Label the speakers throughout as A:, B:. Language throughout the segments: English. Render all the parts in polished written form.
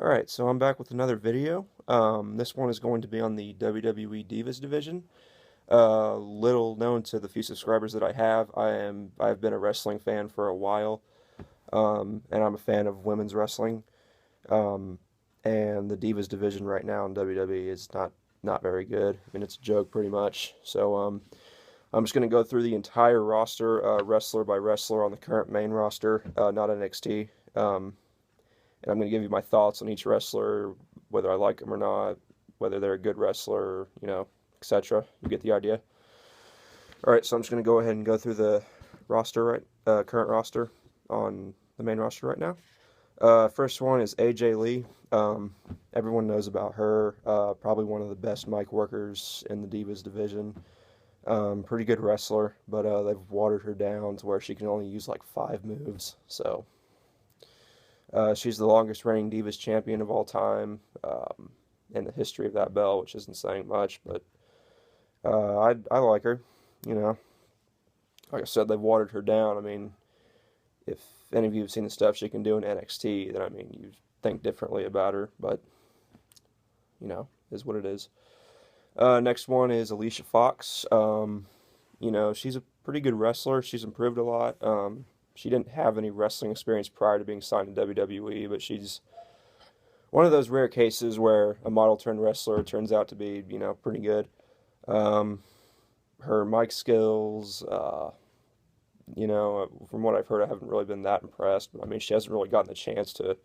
A: Alright, so I'm back with another video. This one is going to be on the WWE Divas division. Little known to the few subscribers that I have, I've been a wrestling fan for a while, and I'm a fan of women's wrestling. Um, and the Divas division right now in WWE is not very good. I mean, it's a joke pretty much. So I'm just going to go through the entire roster, wrestler by wrestler on the current main roster, not NXT. And I'm going to give you my thoughts on each wrestler, whether I like them or not, whether they're a good wrestler, etc. You get the idea. All right, so I'm just going to go ahead and go through the roster, current roster on the main roster right now. First one is AJ Lee. Everyone knows about her. Probably one of the best mic workers in the Divas division. Pretty good wrestler, but they've watered her down to where she can only use like 5 moves. So she's the longest reigning Divas champion of all time in the history of that belt, which isn't saying much, but I like her. Like I said, they've watered her down. I mean, if any of you have seen the stuff she can do in NXT, then I mean, you think differently about her, but is what it is. Next one is Alicia Fox. She's a pretty good wrestler. She's improved a lot. She didn't have any wrestling experience prior to being signed to WWE, but she's one of those rare cases where a model turned wrestler turns out to be, pretty good. Her mic skills, from what I've heard, I haven't really been that impressed. But I mean, she hasn't really gotten the chance to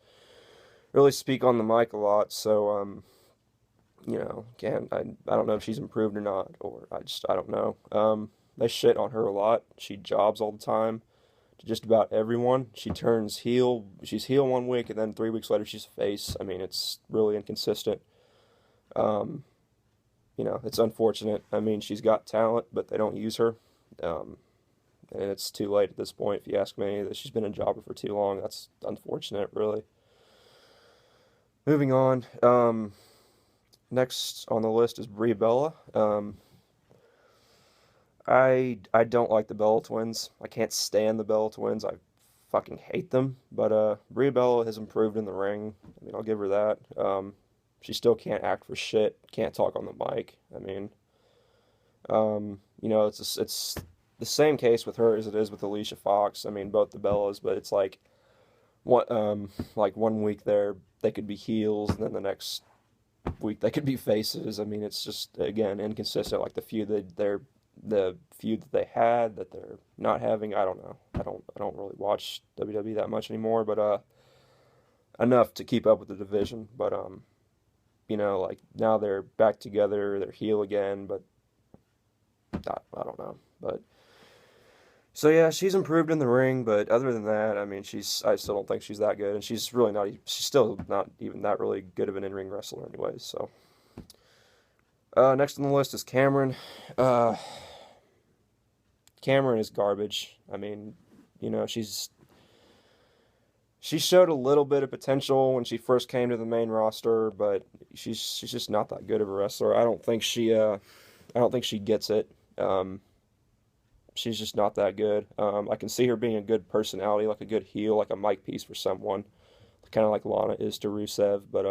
A: really speak on the mic a lot. So, I don't know if she's improved or not, or I don't know. They shit on her a lot. She jobs all the time to just about everyone. She turns heel. She's heel 1 week, and then 3 weeks later she's face. I mean, it's really inconsistent. It's unfortunate. I mean, she's got talent, but they don't use her. And it's too late at this point, if you ask me. That she's been a jobber for too long. That's unfortunate, really. Moving on. Next on the list is Brie Bella. I don't like the Bella Twins. I can't stand the Bella Twins. I fucking hate them. But Brie Bella has improved in the ring. I mean, I'll give her that. She still can't act for shit. Can't talk on the mic. I mean, it's the same case with her as it is with Alicia Fox. I mean, both the Bellas, but it's like like 1 week they could be heels, and then the next week they could be faces. I mean, it's just, again, inconsistent. Like the feud that they had that they're not having. I don't know. I don't really watch WWE that much anymore, but enough to keep up with the division. But like now they're back together. They're heel again, but I don't know. But so yeah, she's improved in the ring, but other than that, I mean, I still don't think she's that good, and she's still not even that really good of an in-ring wrestler anyways. So next on the list is Cameron. Cameron is garbage. I mean, she showed a little bit of potential when she first came to the main roster, but she's just not that good of a wrestler. I don't think she gets it. She's just not that good. I can see her being a good personality, like a good heel, like a mic piece for someone, kind of like Lana is to Rusev. But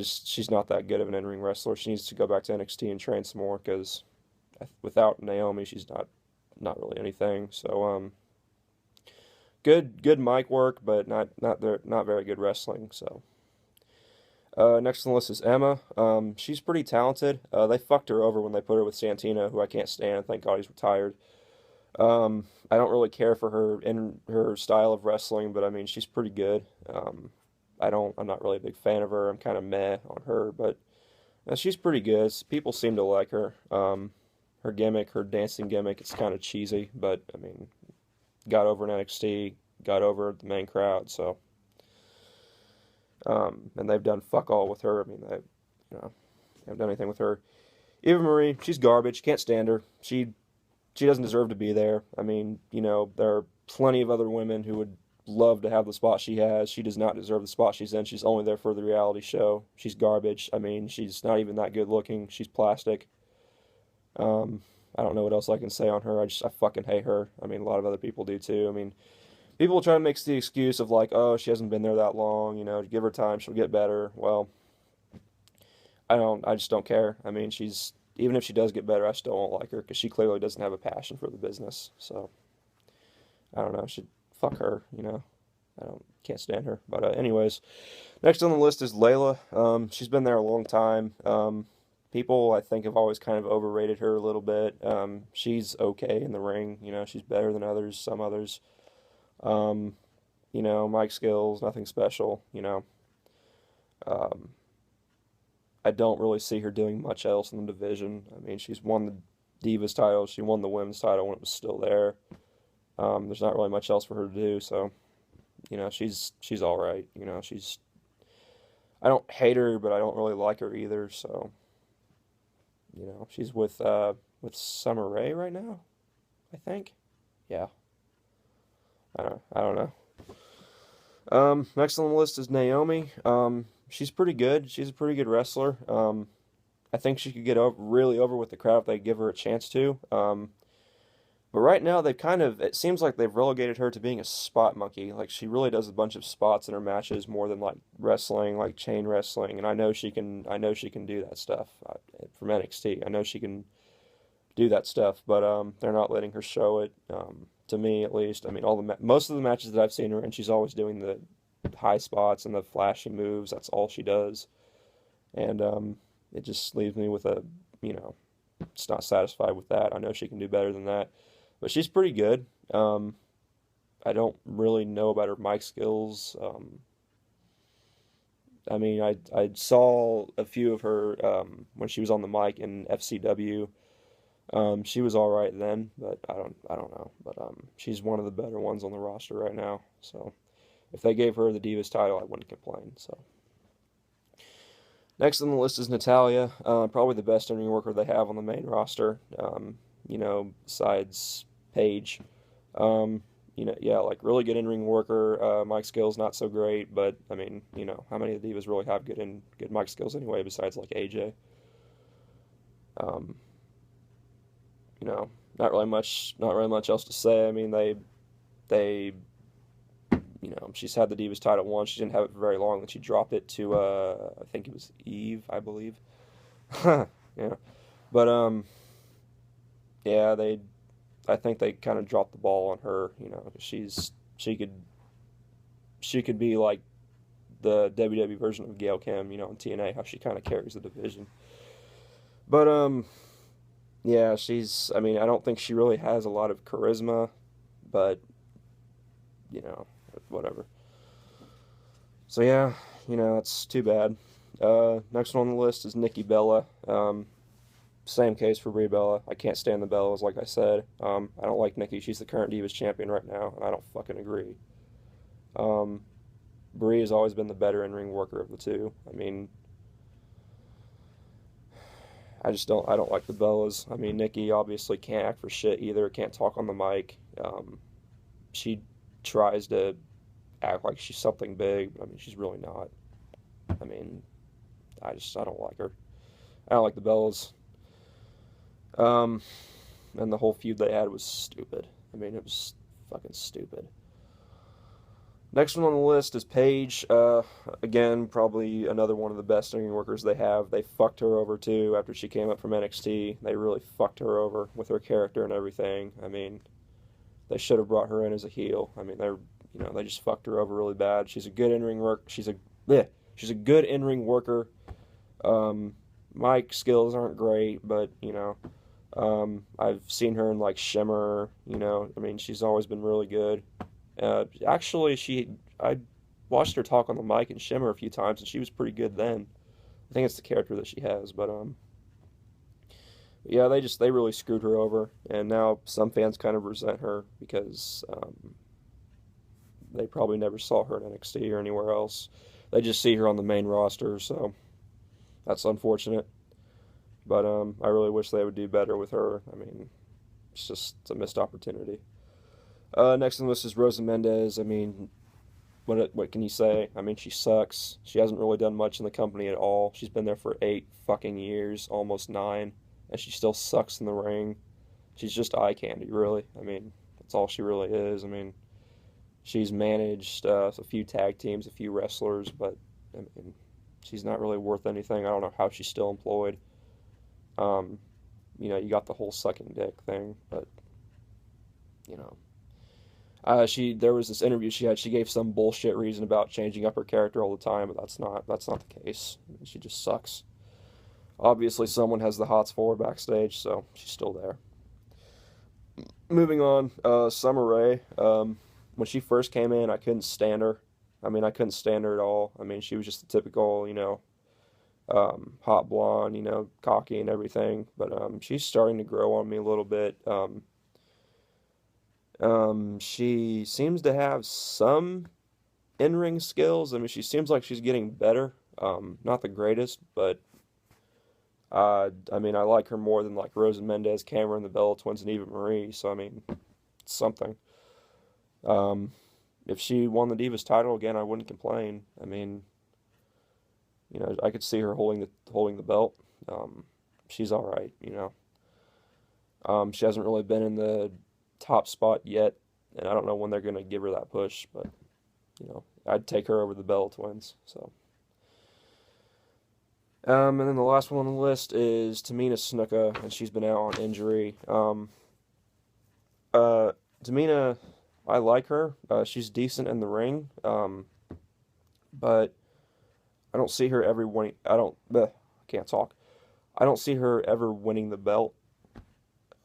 A: she's not that good of an in-ring wrestler. She needs to go back to NXT and train some more, because without Naomi, she's not really anything. So good mic work, but not very good wrestling. So next on the list is Emma. She's pretty talented. They fucked her over when they put her with Santino, who I can't stand. Thank God he's retired. I don't really care for her in her style of wrestling, but I mean, she's pretty good. I'm not really a big fan of her. I'm kind of meh on her, but she's pretty good. People seem to like her. Her gimmick, her dancing gimmick, it's kind of cheesy, but I mean, got over in NXT, got over the main crowd, so. And they've done fuck all with her. I mean, they haven't done anything with her. Eva Marie, she's garbage. Can't stand her. She doesn't deserve to be there. I mean, there are plenty of other women who would love to have the spot she has. She does not deserve the spot she's in. She's only there for the reality show. She's garbage. I mean, she's not even that good looking. She's plastic. I don't know what else I can say on her. I fucking hate her. I mean, a lot of other people do too. I mean, People try to make the excuse of like, oh, she hasn't been there that long, give her time, she'll get better. Well, I just don't care. I mean, even if she does get better, I still won't like her because she clearly doesn't have a passion for the business. So, I don't know, should fuck her. Can't stand her. But anyways, next on the list is Layla. She's been there a long time. People I think have always kind of overrated her a little bit. She's okay in the ring. She's better than others. Some others. Um, mic skills, nothing special. Um, I don't really see her doing much else in the division. I mean, she's won the Divas title. She won the women's title when it was still there. There's not really much else for her to do. So, she's all right. I don't hate her, but I don't really like her either. So, she's with Summer Rae right now, I think. Yeah, I don't know. Next on the list is Naomi. She's pretty good. She's a pretty good wrestler. I think she could get really over with the crowd if they give her a chance to. But right now it seems like they've relegated her to being a spot monkey. Like she really does a bunch of spots in her matches more than like wrestling, like chain wrestling. And I know she can do that stuff from NXT. I know she can do that stuff, but they're not letting her show it. To me, at least. I mean, most of the matches that I've seen her in, she's always doing the high spots and the flashy moves. That's all she does, and it just leaves me with just not satisfied with that. I know she can do better than that, but she's pretty good. I don't really know about her mic skills. I mean, I saw a few of her when she was on the mic in FCW. She was all right then, but I don't know. But she's one of the better ones on the roster right now. So if they gave her the Divas title, I wouldn't complain. So next on the list is Natalya, probably the best in-ring worker they have on the main roster. Besides Paige. Like really good in-ring worker. Mic skills not so great, but I mean, how many of the Divas really have good mic skills anyway? Besides like AJ. Not really much else to say. I mean, they, she's had the Divas title once. She didn't have it for very long. Then she dropped it to, I think it was Eve, I believe. Yeah, but yeah, I think they kind of dropped the ball on her. She could be like the WWE version of Gail Kim, in TNA, how she kind of carries the division. But yeah, I mean, I don't think she really has a lot of charisma, but, whatever. So, yeah, it's too bad. Next one on the list is Nikki Bella. Same case for Brie Bella. I can't stand the Bellas, like I said. I don't like Nikki. She's the current Divas champion right now, and I don't fucking agree. Brie has always been the better in-ring worker of the two. I mean, I don't like the Bellas. I mean, Nikki obviously can't act for shit either, can't talk on the mic. She tries to act like she's something big, but I mean, she's really not. I mean, I don't like her. I don't like the Bellas. And the whole feud they had was stupid. I mean, it was fucking stupid. Next one on the list is Paige. Again, probably another one of the best in-ring workers they have. They fucked her over too after she came up from NXT. They really fucked her over with her character and everything. I mean, they should have brought her in as a heel. I mean, they just fucked her over really bad. She's a good in-ring worker. She's a good in-ring worker. Mic skills aren't great, but I've seen her in like Shimmer. I mean, she's always been really good. Actually, I watched her talk on the mic in Shimmer a few times, and she was pretty good then. I think it's the character that she has, but yeah, they really screwed her over, and now some fans kind of resent her because they probably never saw her in NXT or anywhere else. They just see her on the main roster, so that's unfortunate. But I really wish they would do better with her. I mean, it's a missed opportunity. Next on the list is Rosa Mendez. I mean, what can you say? I mean, she sucks. She hasn't really done much in the company at all. She's been there for 8 fucking years, almost 9, and she still sucks in the ring. She's just eye candy, really. I mean, that's all she really is. I mean, She's managed a few tag teams, a few wrestlers, but I mean, she's not really worth anything. I don't know how she's still employed. Um, you got the whole sucking dick thing, but you know, there was this interview she had. She gave some bullshit reason about changing up her character all the time, but that's not the case. I mean, she just sucks. Obviously, someone has the hots for her backstage, so she's still there. Moving on, Summer Rae. When she first came in, I couldn't stand her. I mean, I couldn't stand her at all. I mean, she was just the typical, hot blonde, cocky and everything. But she's starting to grow on me a little bit. She seems to have some in-ring skills. I mean, she seems like she's getting better. Not the greatest, but I mean, I like her more than like Rosa Mendez, Cameron, the Bella Twins, and Eva Marie. So I mean, it's something. Um, if she won the Divas title again, I wouldn't complain. I mean, I could see her holding the belt. She's all right. She hasn't really been in the top spot yet, and I don't know when they're gonna give her that push. But I'd take her over the Bella Twins. So. And then the last one on the list is Tamina Snuka, and she's been out on injury. Tamina, I like her. She's decent in the ring, but I don't see her ever winning. I can't talk. I don't see her ever winning the belt,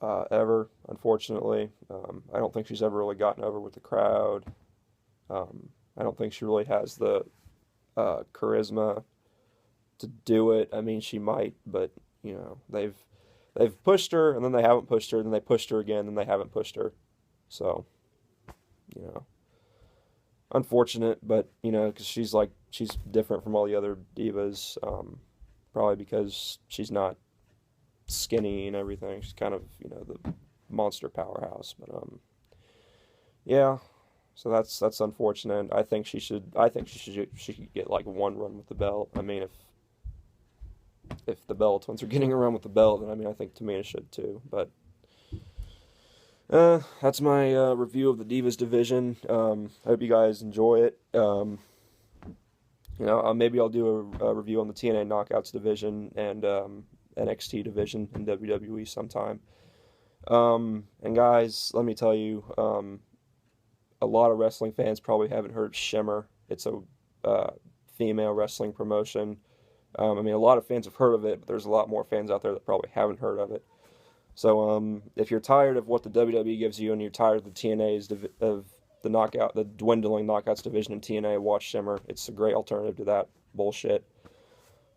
A: ever, unfortunately. I don't think she's ever really gotten over with the crowd. I don't think she really has the charisma to do it. I mean, she might, but they've pushed her, and then they haven't pushed her, and then they pushed her again, and they haven't pushed her. So, unfortunate, but because she's different from all the other divas, probably because she's not skinny and everything. She's kind of the monster powerhouse, but yeah. So that's unfortunate. I think she should get like one run with the belt. I mean, if the Bella Twins are getting around with the belt, then I mean I think Tamina should too. But that's my review of the Divas division. I hope you guys enjoy it. Maybe I'll do a review on the TNA Knockouts division and NXT division in WWE sometime. And guys, let me tell you, a lot of wrestling fans probably haven't heard of Shimmer. It's a female wrestling promotion. I mean, a lot of fans have heard of it, but there's a lot more fans out there that probably haven't heard of it. So, if you're tired of what the WWE gives you, and you're tired of the TNA's of the dwindling Knockouts division in TNA, watch Shimmer. It's a great alternative to that bullshit.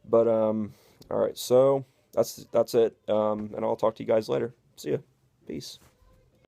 A: But all right, so that's it. And I'll talk to you guys later. See ya. Peace.